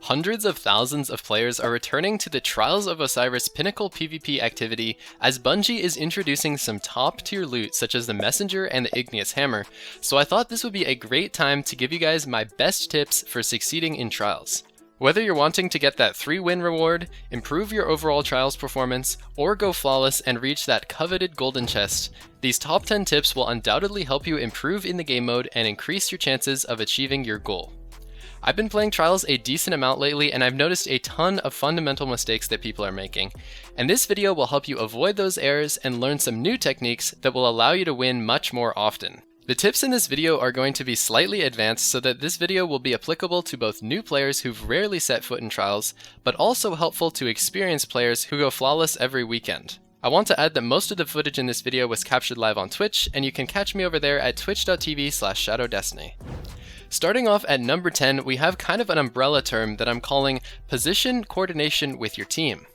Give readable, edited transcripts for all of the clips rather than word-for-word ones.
Hundreds of thousands of players are returning to the Trials of Osiris Pinnacle PvP activity as Bungie is introducing some top tier loot such as the Messenger and the Igneous Hammer, so I thought this would be a great time to give you guys my best tips for succeeding in Trials. Whether you're wanting to get that 3-win reward, improve your overall Trials performance, or go flawless and reach that coveted golden chest, these top 10 tips will undoubtedly help you improve in the game mode and increase your chances of achieving your goal. I've been playing Trials a decent amount lately and I've noticed a ton of fundamental mistakes that people are making, and this video will help you avoid those errors and learn some new techniques that will allow you to win much more often. The tips in this video are going to be slightly advanced so that this video will be applicable to both new players who've rarely set foot in Trials, but also helpful to experienced players who go flawless every weekend. I want to add that most of the footage in this video was captured live on Twitch, and you can catch me over there at twitch.tv/shadowdestiny. Starting off at number 10, we have kind of an umbrella term that I'm calling position coordination with your team.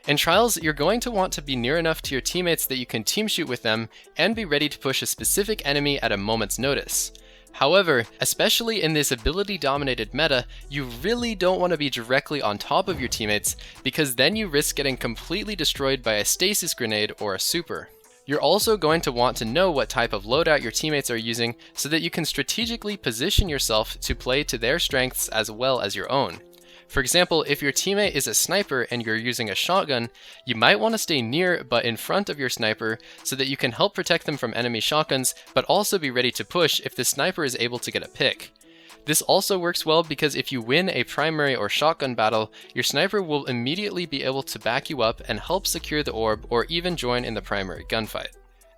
In Trials, you're going to want to be near enough to your teammates that you can team shoot with them and be ready to push a specific enemy at a moment's notice. However, especially in this ability-dominated meta, you really don't want to be directly on top of your teammates because then you risk getting completely destroyed by a stasis grenade or a super. You're also going to want to know what type of loadout your teammates are using so that you can strategically position yourself to play to their strengths as well as your own. For example, if your teammate is a sniper and you're using a shotgun, you might want to stay near but in front of your sniper so that you can help protect them from enemy shotguns, but also be ready to push if the sniper is able to get a pick. This also works well because if you win a primary or shotgun battle, your sniper will immediately be able to back you up and help secure the orb or even join in the primary gunfight.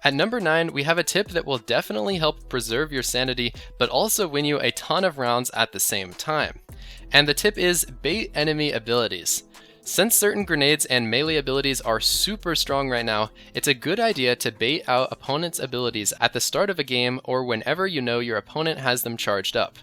At number 9, we have a tip that will definitely help preserve your sanity, but also win you a ton of rounds at the same time. And the tip is bait enemy abilities. Since certain grenades and melee abilities are super strong right now, it's a good idea to bait out opponents' abilities at the start of a game or whenever you know your opponent has them charged up.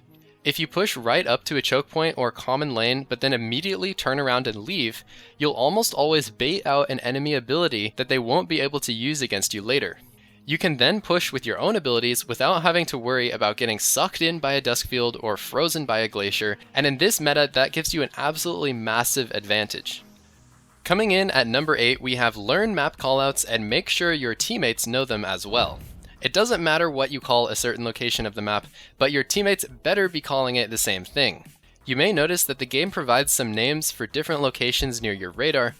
If you push right up to a choke point or common lane but then immediately turn around and leave, you'll almost always bait out an enemy ability that they won't be able to use against you later. You can then push with your own abilities without having to worry about getting sucked in by a Duskfield or frozen by a glacier, and in this meta that gives you an absolutely massive advantage. Coming in at number 8, we have learn map callouts and make sure your teammates know them as well. It doesn't matter what you call a certain location of the map, but your teammates better be calling it the same thing. You may notice that the game provides some names for different locations near your radar,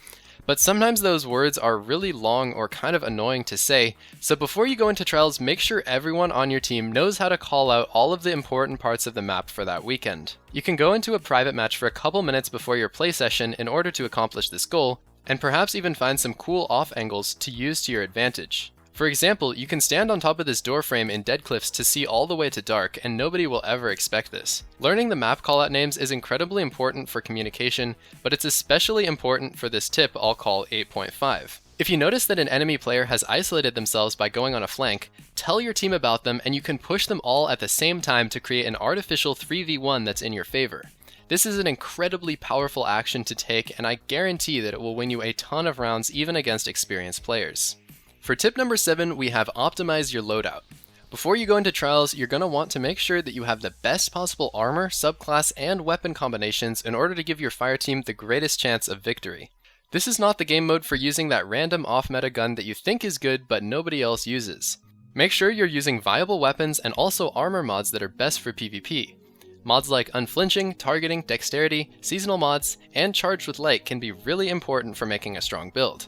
but sometimes those words are really long or kind of annoying to say, so before you go into Trials, make sure everyone on your team knows how to call out all of the important parts of the map for that weekend. You can go into a private match for a couple minutes before your play session in order to accomplish this goal, and perhaps even find some cool off angles to use to your advantage. For example, you can stand on top of this door frame in Dead Cliffs to see all the way to dark, and nobody will ever expect this. Learning the map callout names is incredibly important for communication, but it's especially important for this tip I'll call 8.5. If you notice that an enemy player has isolated themselves by going on a flank, tell your team about them and you can push them all at the same time to create an artificial 3v1 that's in your favor. This is an incredibly powerful action to take, and I guarantee that it will win you a ton of rounds even against experienced players. For tip number 7, we have optimize your loadout. Before you go into Trials, you're going to want to make sure that you have the best possible armor, subclass, and weapon combinations in order to give your fire team the greatest chance of victory. This is not the game mode for using that random off-meta gun that you think is good but nobody else uses. Make sure you're using viable weapons and also armor mods that are best for PvP. Mods like Unflinching, Targeting, Dexterity, Seasonal mods, and Charged with Light can be really important for making a strong build.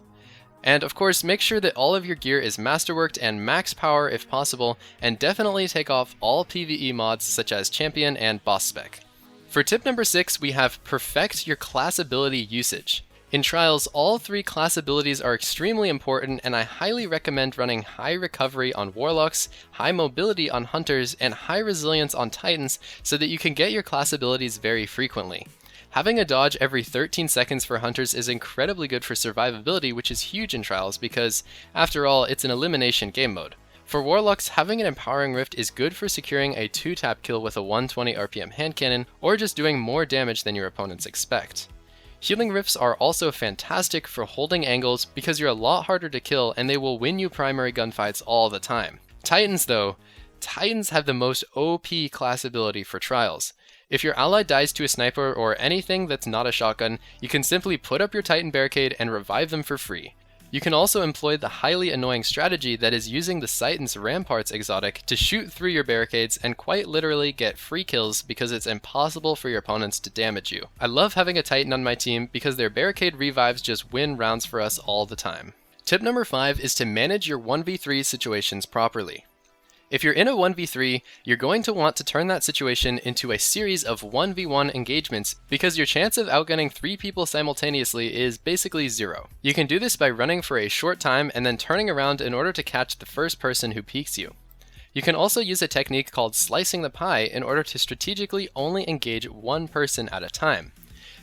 And of course, make sure that all of your gear is masterworked and max power if possible, and definitely take off all PvE mods such as Champion and Boss Spec. For tip number 6, we have perfect your class ability usage. In Trials, all 3 class abilities are extremely important, and I highly recommend running high recovery on Warlocks, high mobility on Hunters, and high resilience on Titans so that you can get your class abilities very frequently. Having a dodge every 13 seconds for Hunters is incredibly good for survivability, which is huge in Trials because, after all, it's an elimination game mode. For Warlocks, having an Empowering Rift is good for securing a 2-tap kill with a 120 RPM hand cannon, or just doing more damage than your opponents expect. Healing Rifts are also fantastic for holding angles because you're a lot harder to kill and they will win you primary gunfights all the time. Titans though, Titans have the most OP class ability for Trials. If your ally dies to a sniper or anything that's not a shotgun, you can simply put up your Titan barricade and revive them for free. You can also employ the highly annoying strategy that is using the Titan's Ramparts exotic to shoot through your barricades and quite literally get free kills because it's impossible for your opponents to damage you. I love having a Titan on my team because their barricade revives just win rounds for us all the time. Tip number 5 is to manage your 1v3 situations properly. If you're in a 1v3, you're going to want to turn that situation into a series of 1v1 engagements because your chance of outgunning 3 people simultaneously is basically 0. You can do this by running for a short time and then turning around in order to catch the first person who peeks you. You can also use a technique called slicing the pie in order to strategically only engage one person at a time.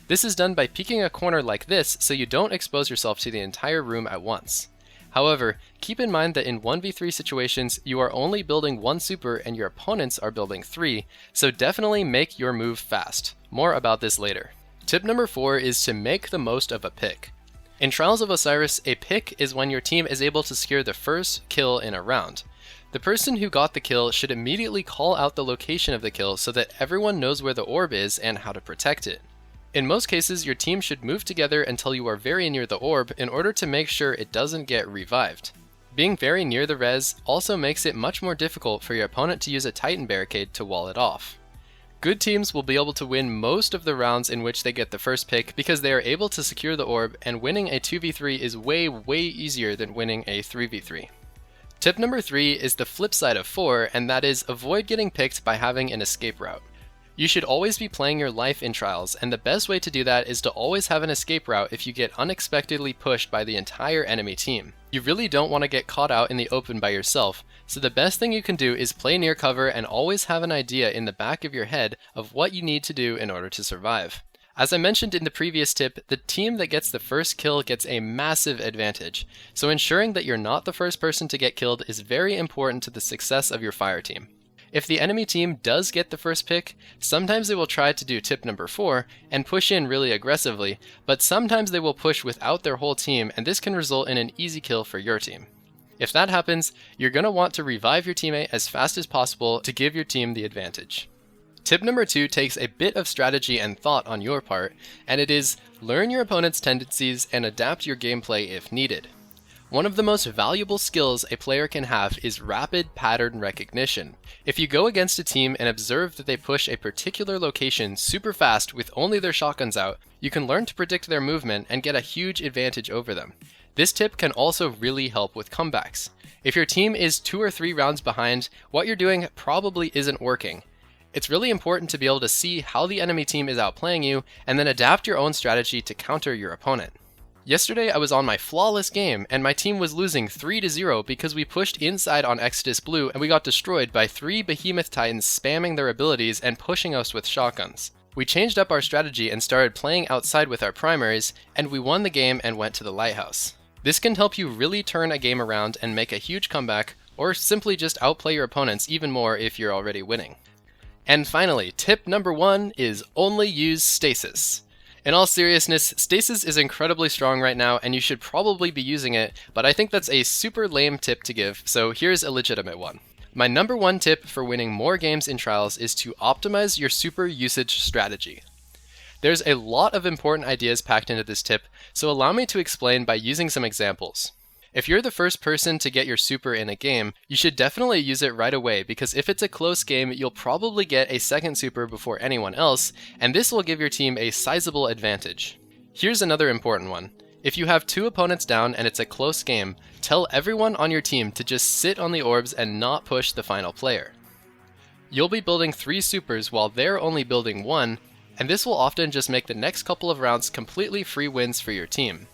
This is done by peeking a corner like this so you don't expose yourself to the entire room at once. However, keep in mind that in 1v3 situations, you are only building 1 super and your opponents are building 3, so definitely make your move fast. More about this later. Tip number 4 is to make the most of a pick. In Trials of Osiris, a pick is when your team is able to secure the first kill in a round. The person who got the kill should immediately call out the location of the kill so that everyone knows where the orb is and how to protect it. In most cases, your team should move together until you are very near the orb in order to make sure it doesn't get revived. Being very near the res also makes it much more difficult for your opponent to use a Titan barricade to wall it off. Good teams will be able to win most of the rounds in which they get the first pick because they are able to secure the orb, and winning a 2v3 is way easier than winning a 3v3. Tip number 3 is the flip side of 4, and that is avoid getting picked by having an escape route. You should always be playing your life in Trials, and the best way to do that is to always have an escape route if you get unexpectedly pushed by the entire enemy team. You really don't want to get caught out in the open by yourself, so the best thing you can do is play near cover and always have an idea in the back of your head of what you need to do in order to survive. As I mentioned in the previous tip, the team that gets the first kill gets a massive advantage, so ensuring that you're not the first person to get killed is very important to the success of your fire team. If the enemy team does get the first pick, sometimes they will try to do tip number 4 and push in really aggressively, but sometimes they will push without their whole team, and this can result in an easy kill for your team. If that happens, you're going to want to revive your teammate as fast as possible to give your team the advantage. Tip number 2 takes a bit of strategy and thought on your part, and it is learn your opponent's tendencies and adapt your gameplay if needed. One of the most valuable skills a player can have is rapid pattern recognition. If you go against a team and observe that they push a particular location super fast with only their shotguns out, you can learn to predict their movement and get a huge advantage over them. This tip can also really help with comebacks. If your team is 2 or 3 rounds behind, what you're doing probably isn't working. It's really important to be able to see how the enemy team is outplaying you and then adapt your own strategy to counter your opponent. Yesterday I was on my flawless game and my team was losing 3-0 because we pushed inside on Exodus Blue and we got destroyed by 3 Behemoth Titans spamming their abilities and pushing us with shotguns. We changed up our strategy and started playing outside with our primaries, and we won the game and went to the lighthouse. This can help you really turn a game around and make a huge comeback, or simply just outplay your opponents even more if you're already winning. And finally, tip number 1 is only use stasis. In all seriousness, stasis is incredibly strong right now and you should probably be using it, but I think that's a super lame tip to give, so here's a legitimate one. My number 1 tip for winning more games in Trials is to optimize your super usage strategy. There's a lot of important ideas packed into this tip, so allow me to explain by using some examples. If you're the first person to get your super in a game, you should definitely use it right away because if it's a close game, you'll probably get a second super before anyone else, and this will give your team a sizable advantage. Here's another important one. If you have 2 opponents down and it's a close game, tell everyone on your team to just sit on the orbs and not push the final player. You'll be building 3 supers while they're only building 1, and this will often just make the next couple of rounds completely free wins for your team.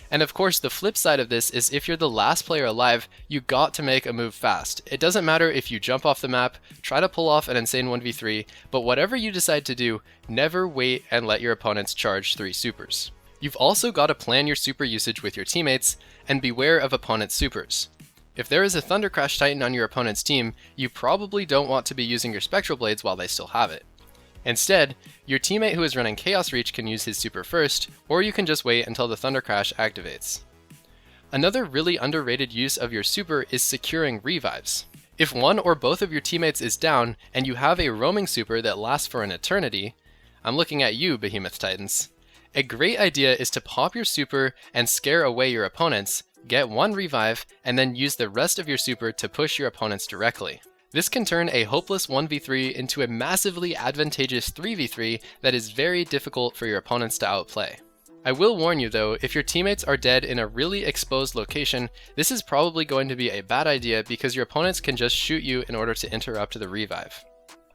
And of course, the flip side of this is if you're the last player alive, you got to make a move fast. It doesn't matter if you jump off the map, try to pull off an insane 1v3, but whatever you decide to do, never wait and let your opponents charge 3 supers. You've also got to plan your super usage with your teammates, and beware of opponent supers. If there is a Thunder Crash Titan on your opponent's team, you probably don't want to be using your Spectral Blades while they still have it. Instead, your teammate who is running Chaos Reach can use his super first, or you can just wait until the Thunder Crash activates. Another really underrated use of your super is securing revives. If one or both of your teammates is down and you have a roaming super that lasts for an eternity, I'm looking at you, Behemoth Titans. A great idea is to pop your super and scare away your opponents, get one revive, and then use the rest of your super to push your opponents directly. This can turn a hopeless 1v3 into a massively advantageous 3v3 that is very difficult for your opponents to outplay. I will warn you though, if your teammates are dead in a really exposed location, this is probably going to be a bad idea because your opponents can just shoot you in order to interrupt the revive.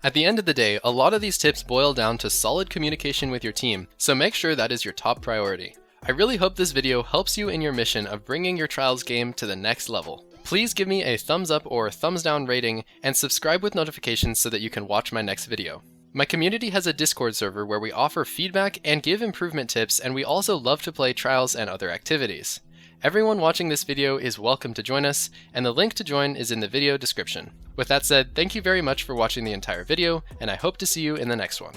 At the end of the day, a lot of these tips boil down to solid communication with your team, so make sure that is your top priority. I really hope this video helps you in your mission of bringing your Trials game to the next level. Please give me a thumbs up or thumbs down rating and subscribe with notifications so that you can watch my next video. My community has a Discord server where we offer feedback and give improvement tips, and we also love to play Trials and other activities. Everyone watching this video is welcome to join us, and the link to join is in the video description. With that said, thank you very much for watching the entire video, and I hope to see you in the next one.